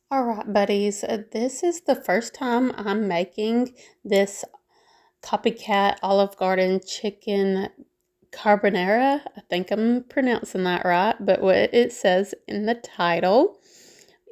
All right, buddies, this is the first time I'm making this Copycat Olive Garden chicken carbonara. I think I'm pronouncing that right, but what it says in the title,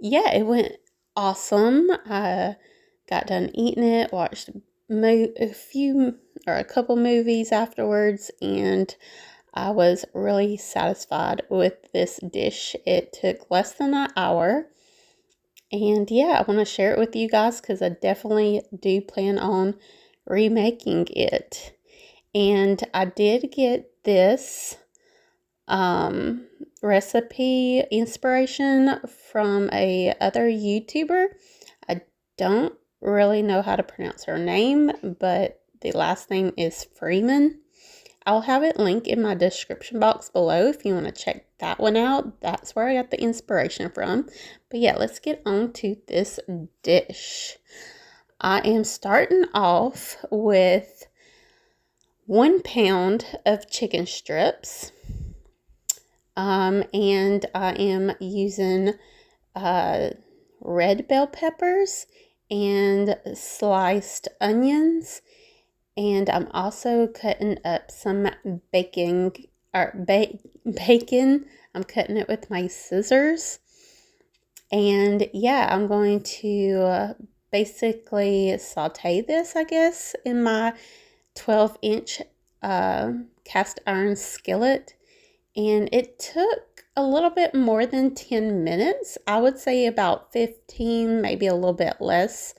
yeah, it went awesome. I got done eating it, watched a couple movies afterwards, and I was really satisfied with this dish. It took less than an hour. And yeah, I want to share it with you guys because I definitely do plan on remaking it. And I did get this um, recipe inspiration from a other YouTuber. I don't really know how to pronounce her name, but the last name is Freeman. I'll have it linked in my description box below if you want to check that one out. That's where I got the inspiration from. But yeah, let's get on to this dish. I am starting off with 1 pound of chicken strips. And I am using red bell peppers and sliced onions. And I'm also cutting up some bacon. I'm cutting it with my scissors. And yeah, I'm going to basically saute this, I guess, in my 12-inch cast iron skillet. And it took a little bit more than 10 minutes. I would say about 15, maybe a little bit less.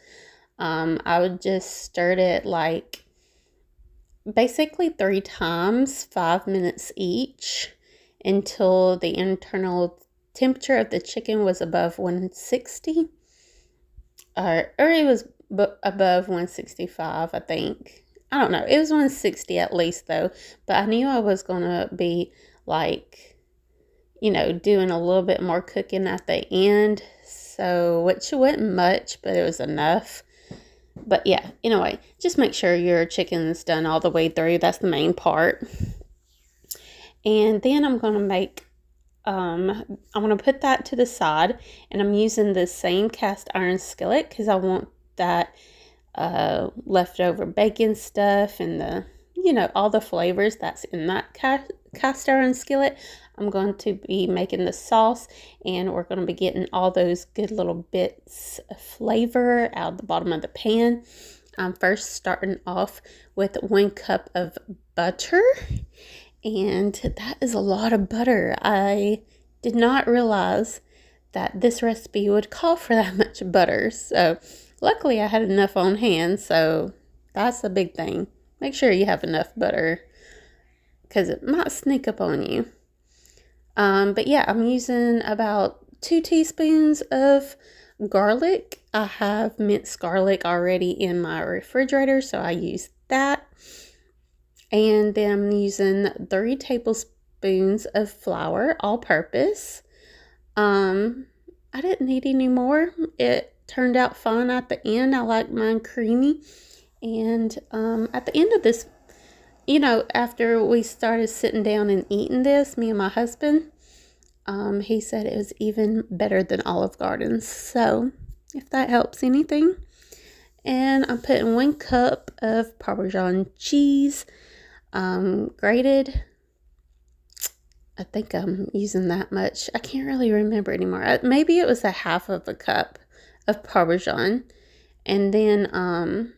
I would just stir it like basically 3 times, 5 minutes each, until the internal temperature of the chicken was above 160, or it was above 165, I think. I don't know. It was 160 at least, though. But I knew I was going to be, like, doing a little bit more cooking at the end. So, which wasn't much, but it was enough. But yeah, anyway, just make sure your chicken's done all the way through. That's the main part. And then I'm going to make, I'm going to put that to the side. And I'm using the same cast iron skillet because I want that leftover bacon stuff and all the flavors that's in that cast iron skillet. I'm going to be making the sauce, and we're going to be getting all those good little bits of flavor out of the bottom of the pan. I'm first starting off with 1 cup of butter, and that is a lot of butter. I did not realize that this recipe would call for that much butter, so luckily I had enough on hand, so that's a big thing. Make sure you have enough butter because it might sneak up on you. But yeah, I'm using about 2 teaspoons of garlic. I have minced garlic already in my refrigerator, so I use that. And then I'm using 3 tablespoons of flour, all purpose. I didn't need any more. It turned out fine at the end. I like mine creamy. And at the end of this, after we started sitting down and eating this, me and my husband, he said it was even better than Olive Garden's. So, if that helps anything. And I'm putting 1 cup of Parmesan cheese, grated. I think I'm using that much. I can't really remember anymore. Maybe it was a half of a cup of Parmesan. And then,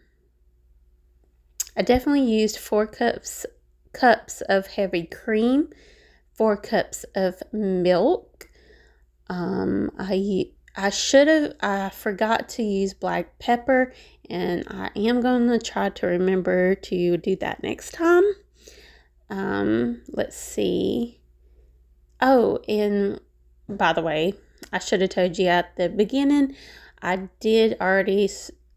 I definitely used 4 cups of heavy cream, 4 cups of milk. I forgot to use black pepper, and I am going to try to remember to do that next time. Let's see. Oh, and by the way, I should have told you at the beginning, I did already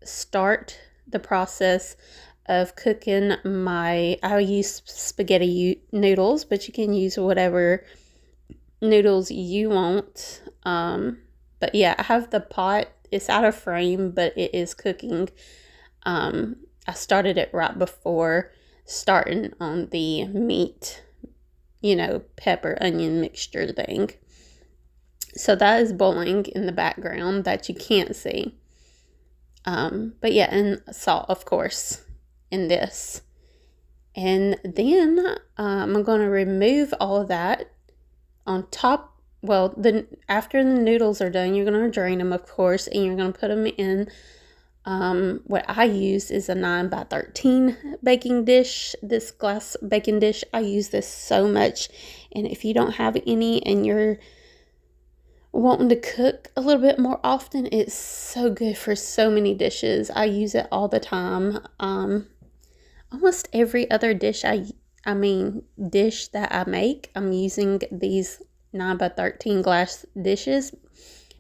start the process of cooking I use spaghetti noodles, but you can use whatever noodles you want. But yeah, I have the pot. It's out of frame, but it is cooking. I started it right before starting on the meat, pepper, onion mixture thing. So that is boiling in the background that you can't see. But yeah, and salt, of course, in this. And then I'm going to remove all of that on top. Well, after the noodles are done, you're going to drain them, of course, and you're going to put them in. What I use is a 9x13 baking dish. This glass baking dish, I use this so much. And if you don't have any and you're wanting to cook a little bit more often, it's so good for so many dishes. I use it all the time. Almost every other dish dish that I make, I'm using these 9x13 glass dishes,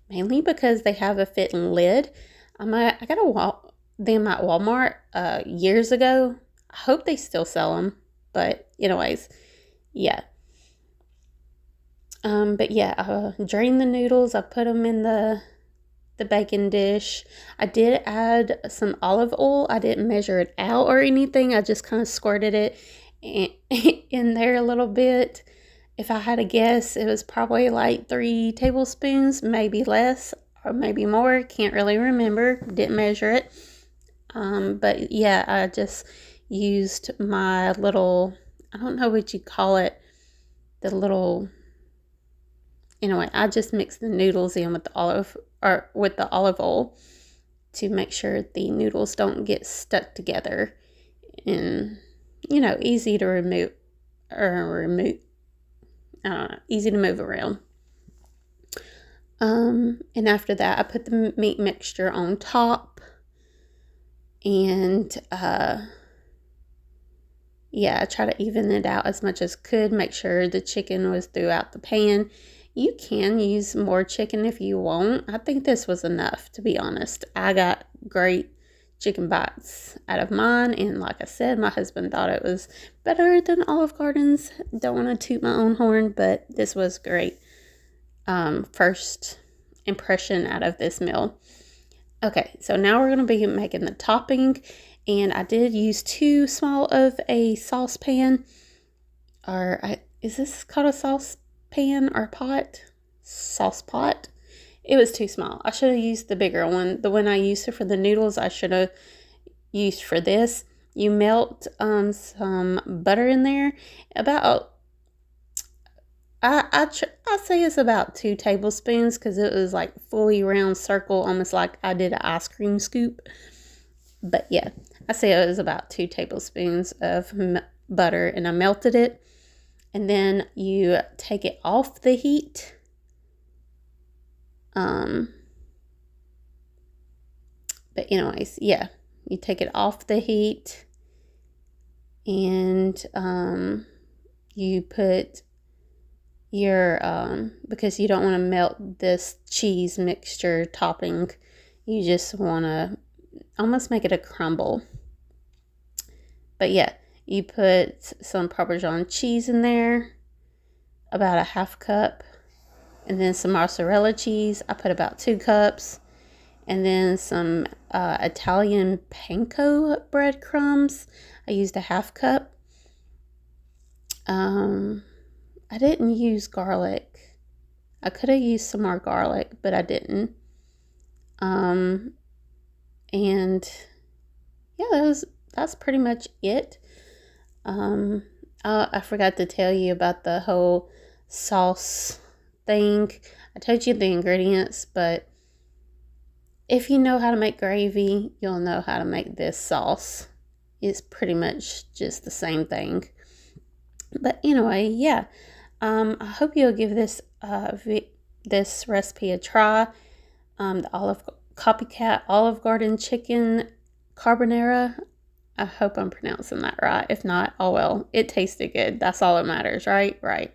mainly because they have a fitting lid. I got them at Walmart years ago. I hope they still sell them, but anyways, yeah. But yeah, I drain the noodles. I put them in the baking dish. I did add some olive oil. I didn't measure it out or anything. I just kind of squirted it in there a little bit. If I had to guess, it was probably like 3 tablespoons, maybe less or maybe more. Can't really remember. Didn't measure it. But yeah, I just used my little, I don't know what you call it, the little, anyway, I just mixed the noodles in with the olive oil to make sure the noodles don't get stuck together, and easy to remove, easy to move around. And after that, I put the meat mixture on top, and yeah, I try to even it out as much as could. Make sure the chicken was throughout the pan. You can use more chicken if you want. I think this was enough, to be honest. I got great chicken bites out of mine, and like I said, my husband thought it was better than Olive Garden's. Don't want to toot my own horn, but this was great. First impression out of this meal. Okay, so now we're going to be making the topping, and I did use too small of a saucepan, is this called a saucepan or pot? Sauce pot. It was too small. I should have used the bigger one. The one I used for the noodles, I should have used for this. You melt some butter in there. I say it's about 2 tablespoons, because it was like fully round circle, almost like I did an ice cream scoop. But yeah, I say it was about 2 tablespoons of butter, and I melted it. And then you take it off the heat. But anyways, yeah, you take it off the heat, and you put your because you don't want to melt this cheese mixture topping. You just want to almost make it a crumble. But yeah, you put some Parmesan cheese in there, about a 1/2 cup, and then some mozzarella cheese. I put about 2 cups, and then some Italian panko breadcrumbs. I used a 1/2 cup. I didn't use garlic. I could have used some more garlic, but I didn't. And yeah, that's pretty much it. I forgot to tell you about the whole sauce thing. I told you the ingredients, but if you know how to make gravy, you'll know how to make this sauce. It's pretty much just the same thing. But anyway, yeah. I hope you'll give this this recipe a try. The Copycat Olive Garden chicken carbonara. I hope I'm pronouncing that right. If not, oh well. It tasted good. That's all that matters, right? Right.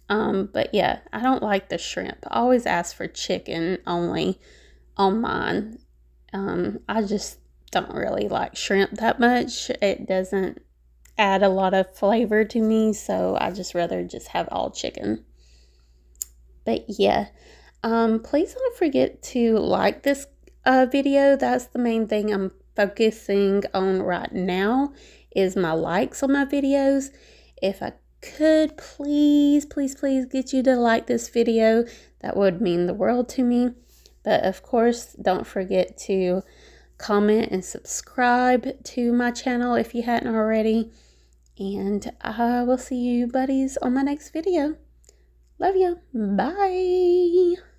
But yeah, I don't like the shrimp. I always ask for chicken only on mine. I just don't really like shrimp that much. It doesn't add a lot of flavor to me, so I just rather just have all chicken. But yeah, please don't forget to like this video. That's the main thing I'm focusing on right now, is my likes on my videos. If I could please, please, please get you to like this video. That would mean the world to me. But of course, don't forget to comment and subscribe to my channel if you hadn't already. And I will see you buddies on my next video. Love you. Bye.